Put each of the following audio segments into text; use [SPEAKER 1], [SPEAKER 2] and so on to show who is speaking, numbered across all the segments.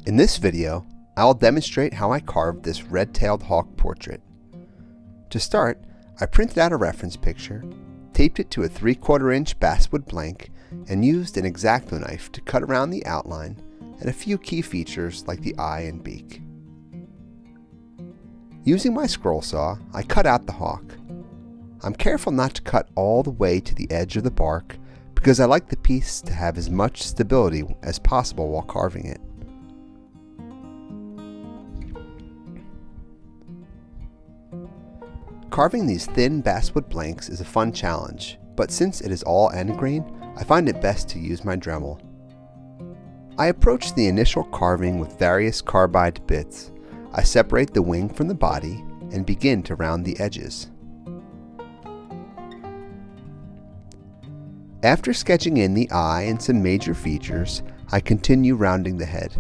[SPEAKER 1] In this video, I'll demonstrate how I carved this red-tailed hawk portrait. To start, I printed out a reference picture, taped it to a 3/4 inch basswood blank, and used an X-Acto knife to cut around the outline and a few key features like the eye and beak. Using my scroll saw, I cut out the hawk. I'm careful not to cut all the way to the edge of the bark because I like the piece to have as much stability as possible while carving it. Carving these thin basswood blanks is a fun challenge, but since it is all end grain, I find it best to use my Dremel. I approach the initial carving with various carbide bits. I separate the wing from the body and begin to round the edges. After sketching in the eye and some major features, I continue rounding the head.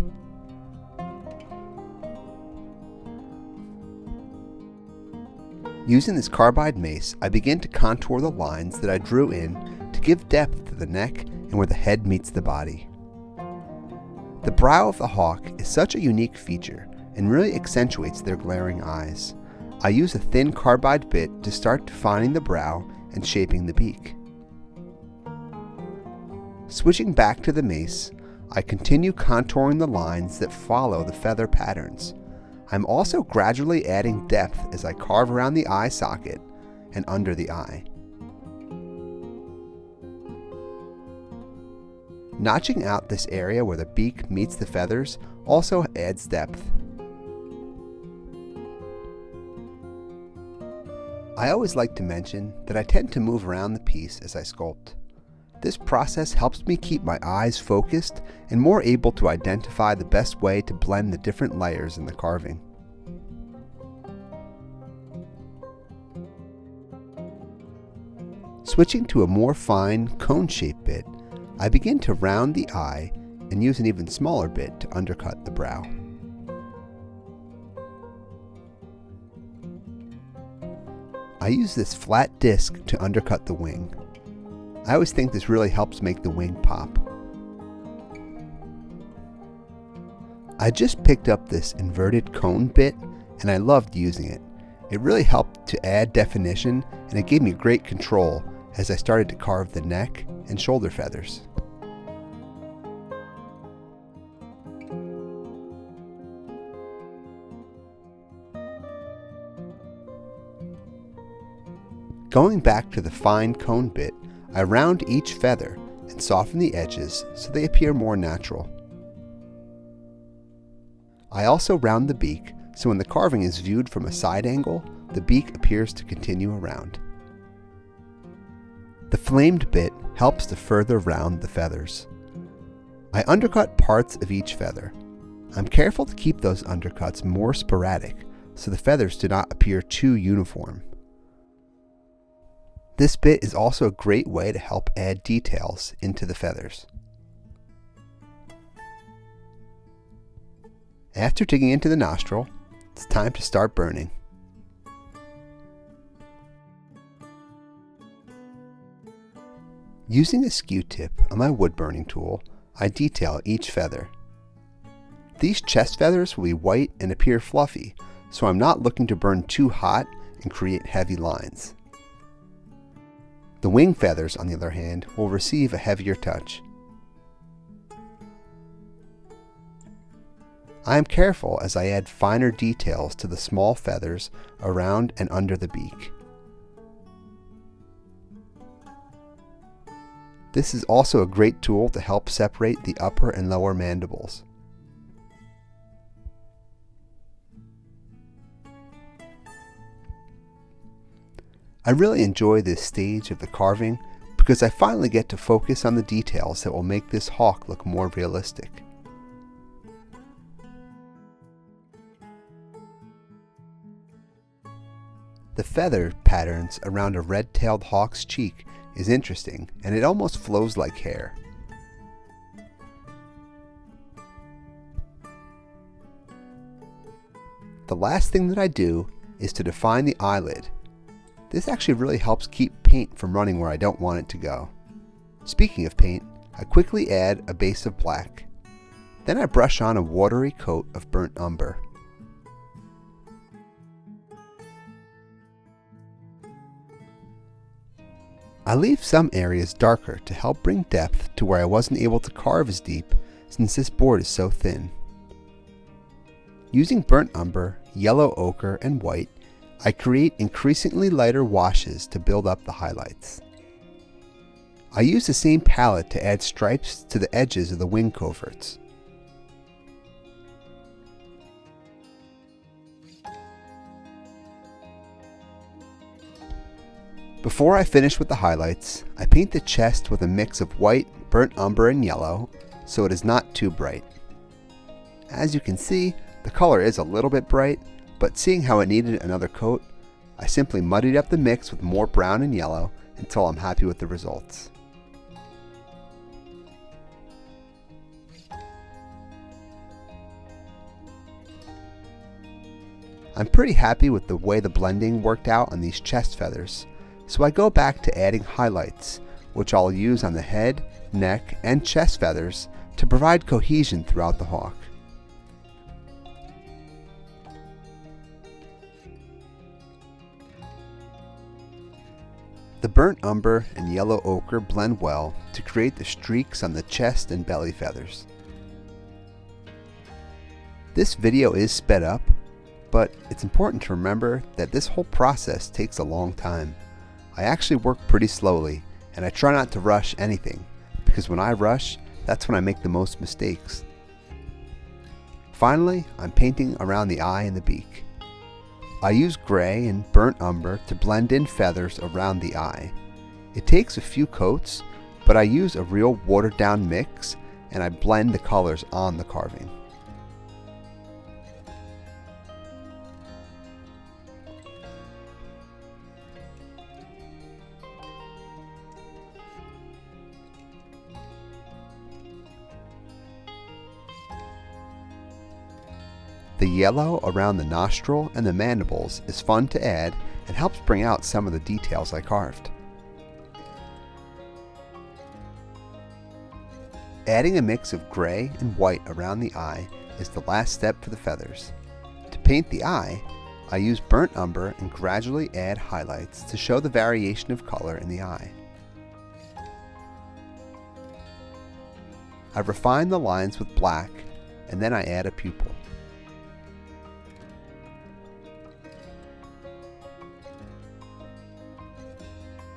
[SPEAKER 1] Using this carbide mace, I begin to contour the lines that I drew in to give depth to the neck and where the head meets the body. The brow of the hawk is such a unique feature and really accentuates their glaring eyes. I use a thin carbide bit to start defining the brow and shaping the beak. Switching back to the mace, I continue contouring the lines that follow the feather patterns. I'm also gradually adding depth as I carve around the eye socket and under the eye. Notching out this area where the beak meets the feathers also adds depth. I always like to mention that I tend to move around the piece as I sculpt. This process helps me keep my eyes focused and more able to identify the best way to blend the different layers in the carving. Switching to a more fine cone-shaped bit, I begin to round the eye and use an even smaller bit to undercut the brow. I use this flat disc to undercut the wing. I always think this really helps make the wing pop. I just picked up this inverted cone bit and I loved using it. It really helped to add definition and it gave me great control as I started to carve the neck and shoulder feathers. Going back to the fine cone bit, I round each feather and soften the edges so they appear more natural. I also round the beak so when the carving is viewed from a side angle, the beak appears to continue around. The flamed bit helps to further round the feathers. I undercut parts of each feather. I'm careful to keep those undercuts more sporadic so the feathers do not appear too uniform. This bit is also a great way to help add details into the feathers. After digging into the nostril, it's time to start burning. Using a skew tip on my wood burning tool, I detail each feather. These chest feathers will be white and appear fluffy, so I'm not looking to burn too hot and create heavy lines. The wing feathers, on the other hand, will receive a heavier touch. I am careful as I add finer details to the small feathers around and under the beak. This is also a great tool to help separate the upper and lower mandibles. I really enjoy this stage of the carving because I finally get to focus on the details that will make this hawk look more realistic. The feather patterns around a red-tailed hawk's cheek is interesting and it almost flows like hair. The last thing that I do is to define the eyelid. This actually really helps keep paint from running where I don't want it to go. Speaking of paint, I quickly add a base of black. Then I brush on a watery coat of burnt umber. I leave some areas darker to help bring depth to where I wasn't able to carve as deep since this board is so thin. Using burnt umber, yellow ochre, and white, I create increasingly lighter washes to build up the highlights. I use the same palette to add stripes to the edges of the wing coverts. Before I finish with the highlights, I paint the chest with a mix of white, burnt umber, and yellow so it is not too bright. As you can see, the color is a little bit bright, but seeing how it needed another coat, I simply muddied up the mix with more brown and yellow until I'm happy with the results. I'm pretty happy with the way the blending worked out on these chest feathers, so I go back to adding highlights, which I'll use on the head, neck, and chest feathers to provide cohesion throughout the hawk. The burnt umber and yellow ochre blend well to create the streaks on the chest and belly feathers. This video is sped up, but it's important to remember that this whole process takes a long time. I actually work pretty slowly, and I try not to rush anything, because when I rush, that's when I make the most mistakes. Finally, I'm painting around the eye and the beak. I use gray and burnt umber to blend in feathers around the eye. It takes a few coats, but I use a real watered down mix, and I blend the colors on the carving. The yellow around the nostril and the mandibles is fun to add and helps bring out some of the details I carved. Adding a mix of gray and white around the eye is the last step for the feathers. To paint the eye, I use burnt umber and gradually add highlights to show the variation of color in the eye. I refine the lines with black, and then I add a pupil.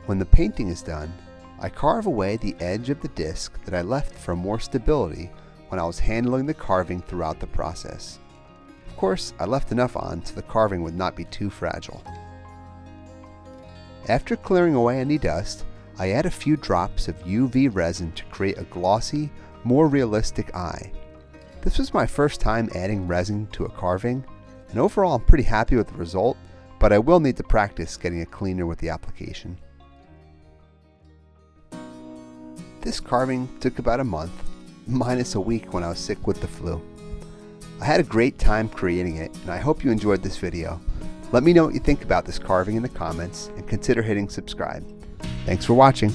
[SPEAKER 1] When the painting is done, I carve away the edge of the disc that I left for more stability when I was handling the carving throughout the process. Of course, I left enough on so the carving would not be too fragile. After clearing away any dust, I add a few drops of UV resin to create a glossy, more realistic eye. This was my first time adding resin to a carving, and overall I'm pretty happy with the result, but I will need to practice getting it cleaner with the application. This carving took about a month, minus a week when I was sick with the flu. I had a great time creating it, and I hope you enjoyed this video. Let me know what you think about this carving in the comments, and consider hitting subscribe. Thanks for watching.